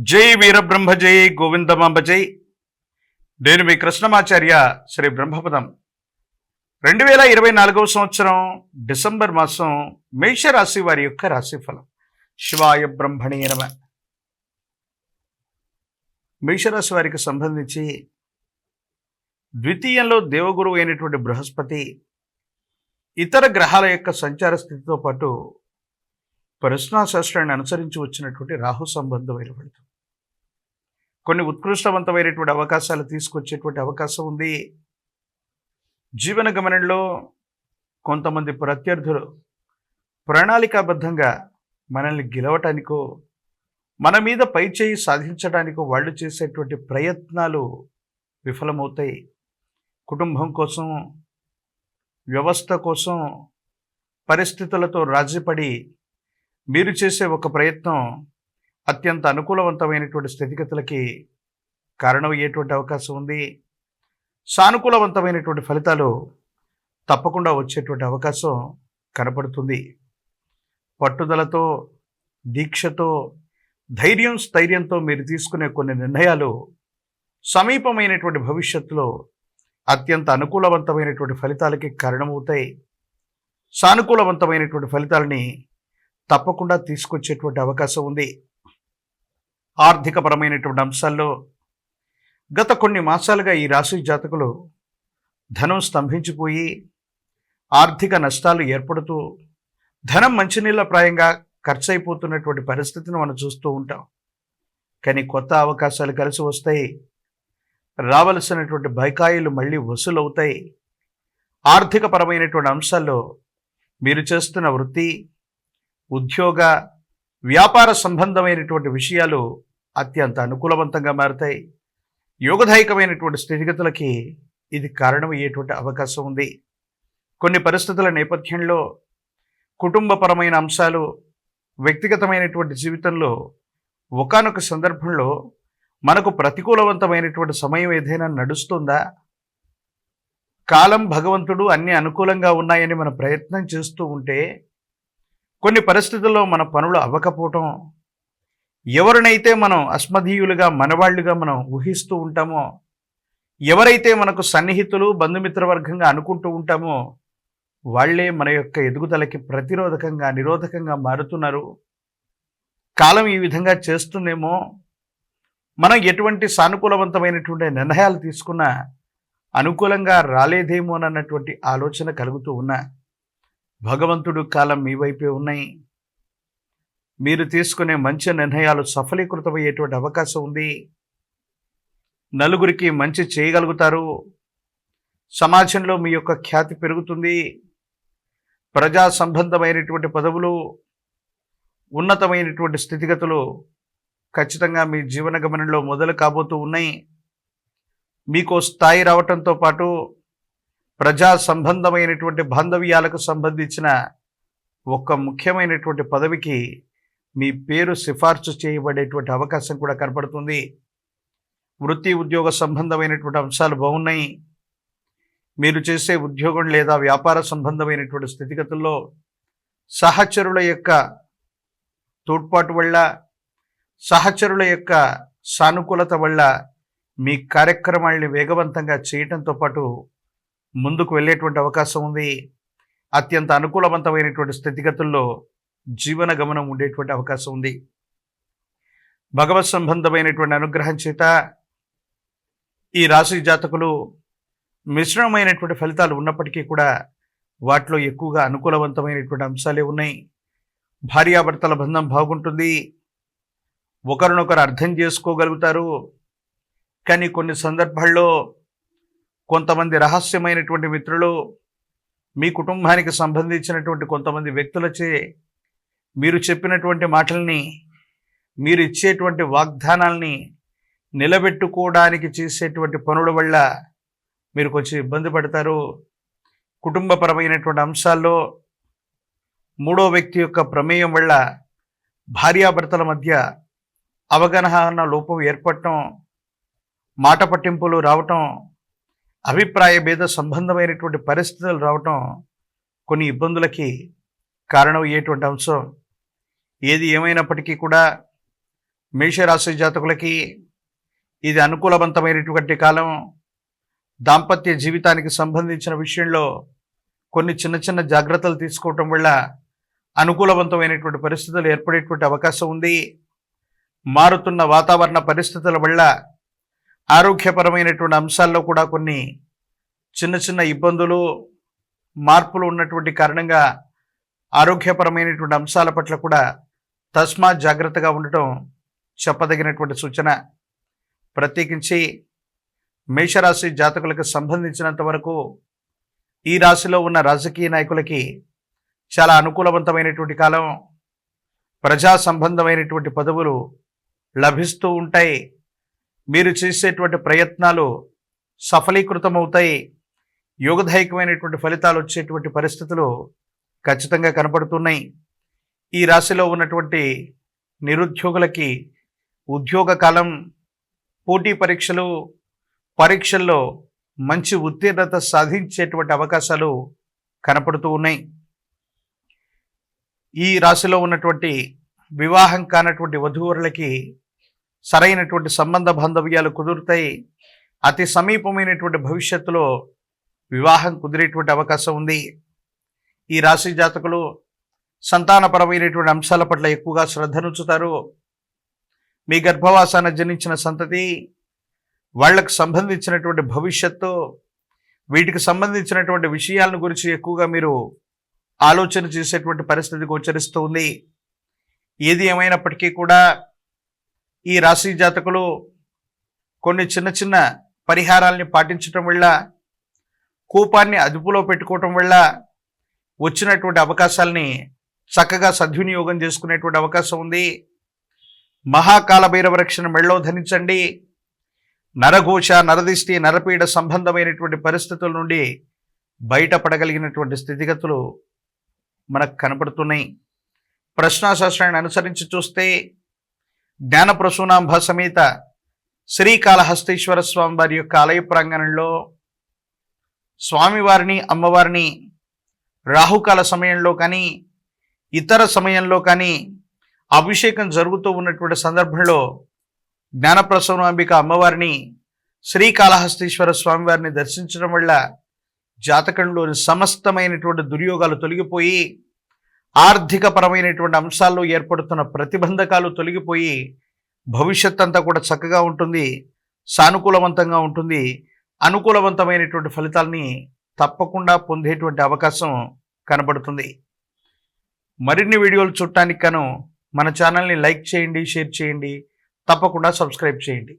జై వీరబ్రహ్మ జై గోవిందమాంబ జై. నేను మీ కృష్ణమాచార్య శ్రీ బ్రహ్మపదం. 2024 సంవత్సరం డిసెంబర్ మాసం మేషరాశి వారి యొక్క రాశిఫలం. శివాయ బ్రహ్మణే నమః. మేషరాశి వారికి సంబంధించి ద్వితీయంలో దేవగురువు అయినటువంటి బృహస్పతి ఇతర గ్రహాల యొక్క సంచార స్థితితో పాటు పరిసనా శాస్త్రాన్ని అనుసరించి వచ్చినటువంటి రాహు సంబంధమైనటువంటి కొన్ని ఉత్కృష్టవంతమైనటువంటి అవకాశాలు తీసుకొచ్చేటువంటి అవకాశం ఉంది. జీవన గమనంలో కొంతమంది ప్రత్యర్థులు ప్రణాళికాబద్ధంగా మనల్ని గెలవటానికో మన మీద పై చేయి సాధించడానికో వాళ్ళు చేసేటువంటి ప్రయత్నాలు విఫలమవుతాయి. కుటుంబం కోసం, వ్యవస్థ కోసం, పరిస్థితులతో రాజీపడి మీరు చేసే ఒక ప్రయత్నం అత్యంత అనుకూలవంతమైనటువంటి స్థితిగతులకి కారణమయ్యేటువంటి అవకాశం ఉంది. సానుకూలవంతమైనటువంటి ఫలితాలు తప్పకుండా వచ్చేటువంటి అవకాశం కనపడుతుంది. పట్టుదలతో, దీక్షతో, ధైర్యం స్థైర్యంతో మీరు తీసుకునే కొన్ని నిర్ణయాలు సమీపమైనటువంటి భవిష్యత్తులో అత్యంత అనుకూలవంతమైనటువంటి ఫలితాలకి కారణమవుతాయి. సానుకూలవంతమైనటువంటి ఫలితాలని తప్పకుండా తీసుకొచ్చేటువంటి అవకాశం ఉంది. ఆర్థికపరమైనటువంటి అంశాల్లో గత కొన్ని మాసాలుగా ఈ రాశి జాతకులు ధనం స్తంభించిపోయి ఆర్థిక నష్టాలు ఏర్పడుతూ ధనం మంచినీళ్ళ ప్రాయంగా ఖర్చయిపోతున్నటువంటి పరిస్థితిని మనం చూస్తూ ఉంటాం. కానీ కొత్త అవకాశాలు కలిసి వస్తాయి. రావలసినటువంటి బకాయిలు మళ్ళీ వసూలవుతాయి. ఆర్థికపరమైనటువంటి అంశాల్లో మీరు చేస్తున్న వృత్తి, ఉద్యోగ, వ్యాపార సంబంధమైనటువంటి విషయాలు అత్యంత అనుకూలవంతంగా మారుతాయి. యోగదాయకమైనటువంటి స్థితిగతులకి ఇది కారణమయ్యేటువంటి అవకాశం ఉంది. కొన్ని పరిస్థితుల నేపథ్యంలో కుటుంబపరమైన అంశాలు, వ్యక్తిగతమైనటువంటి జీవితంలో ఒకానొక సందర్భంలో మనకు ప్రతికూలవంతమైనటువంటి సమయం ఏదైనా నడుస్తుందా? కాలం, భగవంతుడు అన్నీ అనుకూలంగా ఉన్నాయని మనం ప్రయత్నం చేస్తూ ఉంటే కొన్ని పరిస్థితుల్లో మన పనులు అవ్వకపోవటం, ఎవరినైతే మనం అస్మదీయులుగా, మనవాళ్లుగా మనం ఊహిస్తూ ఉంటామో, ఎవరైతే మనకు సన్నిహితులు, బంధుమిత్రవర్గంగా అనుకుంటూ ఉంటామో వాళ్లే మన యొక్క ఎదుగుదలకి ప్రతిరోధకంగా, నిరోధకంగా మారుతున్నారు. కాలం ఈ విధంగా చేస్తుందేమో, మనం ఎటువంటి సానుకూలవంతమైనటువంటి నిర్ణయాలు తీసుకున్నా అనుకూలంగా రాలేదేమో అన్నటువంటి ఆలోచన కలుగుతూ ఉన్నా భగవంతుడు, కాలం మీ వైపే ఉన్నాయి. మీరు తీసుకునే మంచి నిర్ణయాలు సఫలీకృతమయ్యేటువంటి అవకాశం ఉంది. నలుగురికి మంచి చేయగలుగుతారు. సమాజంలో మీ యొక్క ఖ్యాతి పెరుగుతుంది. ప్రజా సంబంధమైనటువంటి పదవులు, ఉన్నతమైనటువంటి స్థితిగతులు ఖచ్చితంగా మీ జీవన గమనంలో మొదలు కాబోతూ ఉన్నాయి. మీకు స్థాయి రావటంతో పాటు ప్రజా సంబంధమైనటువంటి బాంధవ్యాలకు సంబంధించిన ఒక ముఖ్యమైనటువంటి పదవికి మీ పేరు సిఫార్సు చేయబడేటువంటి అవకాశం కూడా కనపడుతుంది. వృత్తి, ఉద్యోగ సంబంధమైనటువంటి అంశాలు బాగున్నాయి. మీరు చేసే ఉద్యోగం లేదా వ్యాపార సంబంధమైనటువంటి స్థితిగతుల్లో సహచరుల యొక్క తోడ్పాటు వల్ల, సహచరుల యొక్క సానుకూలత వల్ల మీ కార్యక్రమాల్ని వేగవంతంగా చేయటంతో పాటు ముందుకు వెళ్ళేటువంటి అవకాశం ఉంది. అత్యంత అనుకూలవంతమైనటువంటి స్థితిగతుల్లో జీవన గమనం ఉండేటువంటి అవకాశం ఉంది. భగవత్ సంబంధమైనటువంటి అనుగ్రహం చేత ఈ రాశి జాతకులు మిశ్రమమైనటువంటి ఫలితాలు ఉన్నప్పటికీ కూడా వాటిలో ఎక్కువగా అనుకూలవంతమైనటువంటి అంశాలే ఉన్నాయి. భార్యాభర్తల బంధం బాగుంటుంది. ఒకరినొకరు అర్థం చేసుకోగలుగుతారు. కానీ కొన్ని సందర్భాల్లో కొంతమంది రహస్యమైనటువంటి మిత్రులు, మీ కుటుంబానికి సంబంధించినటువంటి కొంతమంది వ్యక్తులచే మీరు చెప్పినటువంటి మాటల్ని, మీరు ఇచ్చేటువంటి వాగ్దానాల్ని నిలబెట్టుకోవడానికి చేసేటువంటి పనుల వల్ల మీరు కొంచెం ఇబ్బంది పడతారు. కుటుంబపరమైనటువంటి అంశాల్లో మూడో వ్యక్తి యొక్క ప్రమేయం వల్ల భార్యాభర్తల మధ్య అవగాహన లోపం ఏర్పడటం, మాట పట్టింపులు రావటం, అభిప్రాయ భేద సంబంధమైనటువంటి పరిస్థితులు రావటం కొన్ని ఇబ్బందులకి కారణమయ్యేటువంటి అంశం. ఏది ఏమైనప్పటికీ కూడా మేషరాశి జాతకులకి ఇది అనుకూలవంతమైనటువంటి కాలం. దాంపత్య జీవితానికి సంబంధించిన విషయంలో కొన్ని చిన్న చిన్న జాగ్రత్తలు తీసుకోవటం వల్ల అనుకూలవంతమైనటువంటి పరిస్థితులు ఏర్పడేటువంటి అవకాశం ఉంది. మారుతున్న వాతావరణ పరిస్థితుల వల్ల ఆరోగ్యపరమైనటువంటి అంశాల్లో కూడా కొన్ని చిన్న చిన్న ఇబ్బందులు, మార్పులు ఉన్నటువంటి కారణంగా ఆరోగ్యపరమైనటువంటి అంశాల పట్ల కూడా తస్మాత్ జాగ్రత్తగా ఉండటం చెప్పదగినటువంటి సూచన. ప్రత్యేకించి మేషరాశి జాతకులకు సంబంధించినంత వరకు ఈ రాశిలో ఉన్న రాజకీయ నాయకులకి చాలా అనుకూలవంతమైనటువంటి కాలం. ప్రజా సంబంధమైనటువంటి పదవులు లభిస్తూ ఉంటాయి. మీరు చేసేటువంటి ప్రయత్నాలు సఫలీకృతమవుతాయి. యోగదాయకమైనటువంటి ఫలితాలు వచ్చేటువంటి పరిస్థితులు ఖచ్చితంగా కనపడుతున్నాయి. ఈ రాశిలో ఉన్నటువంటి నిరుద్యోగులకి ఉద్యోగ కాలం, పోటీ పరీక్షల్లో మంచి ఉత్తీర్ణత సాధించేటువంటి అవకాశాలు కనపడుతూ ఉన్నాయి. ఈ రాశిలో ఉన్నటువంటి వివాహం కానటువంటి వధూవరులకి సరైనటువంటి సంబంధ బాంధవ్యాలు కుదురుతాయి. అతి సమీపమైనటువంటి భవిష్యత్తులో వివాహం కుదిరేటువంటి అవకాశం ఉంది. ఈ రాశి జాతకులు సంతానపరమైనటువంటి అంశాల పట్ల ఎక్కువగా శ్రద్ధనుంచుతారు. మీ గర్భవాసాన జనించిన సంతతి, వాళ్లకు సంబంధించినటువంటి భవిష్యత్తు, వీటికి సంబంధించినటువంటి విషయాలను గురించి ఎక్కువగా మీరు ఆలోచన చేసేటువంటి పరిస్థితి గోచరిస్తూ ఉంది. ఏది ఏమైనప్పటికీ కూడా ఈ రాశి జాతకులు కొన్ని చిన్న చిన్న పరిహారాల్ని పాటించటం వల్ల, కోపాన్ని అదుపులో పెట్టుకోవటం వల్ల వచ్చినటువంటి అవకాశాలని చక్కగా సద్వినియోగం చేసుకునేటువంటి అవకాశం ఉంది. మహాకాల భైరవ రక్షణ మెళ్ళో ధరించండి. నరఘోష, నరదిష్టి, నరపీడ సంబంధమైనటువంటి పరిస్థితుల నుండి బయటపడగలిగినటువంటి స్థితిగతులు మనకు కనపడుతున్నాయి. ప్రశ్నాశాస్త్రాన్ని అనుసరించి చూస్తే జ్ఞానప్రసూనాంబ సమేత శ్రీకాళహస్తీశ్వర స్వామి వారి యొక్క ఆలయ ప్రాంగణంలో స్వామివారిని, అమ్మవారిని రాహుకాల సమయంలో కానీ ఇతర సమయంలో కానీ అభిషేకం జరుగుతూ ఉన్నటువంటి సందర్భంలో జ్ఞానప్రసూనాంబిక అమ్మవారిని, శ్రీకాళహస్తీశ్వర స్వామివారిని దర్శించడం వల్ల జాతకంలోని సమస్తమైనటువంటి దుర్యోగాలు తొలగిపోయి, ఆర్థిక పరమైనటువంటి అంశాల్లో ఏర్పడుతున్న ప్రతిబంధకాలు తొలగిపోయి భవిష్యత్ అంతా కూడా చక్కగా ఉంటుంది, సానుకూలవంతంగా ఉంటుంది. అనుకూలవంతమైనటువంటి ఫలితాలని తప్పకుండా పొందేటువంటి అవకాశం కనబడుతుంది. మరిన్ని వీడియోలు చూడటానికి గాను మన ఛానల్ని లైక్ చేయండి, షేర్ చేయండి, తప్పకుండా సబ్స్క్రైబ్ చేయండి.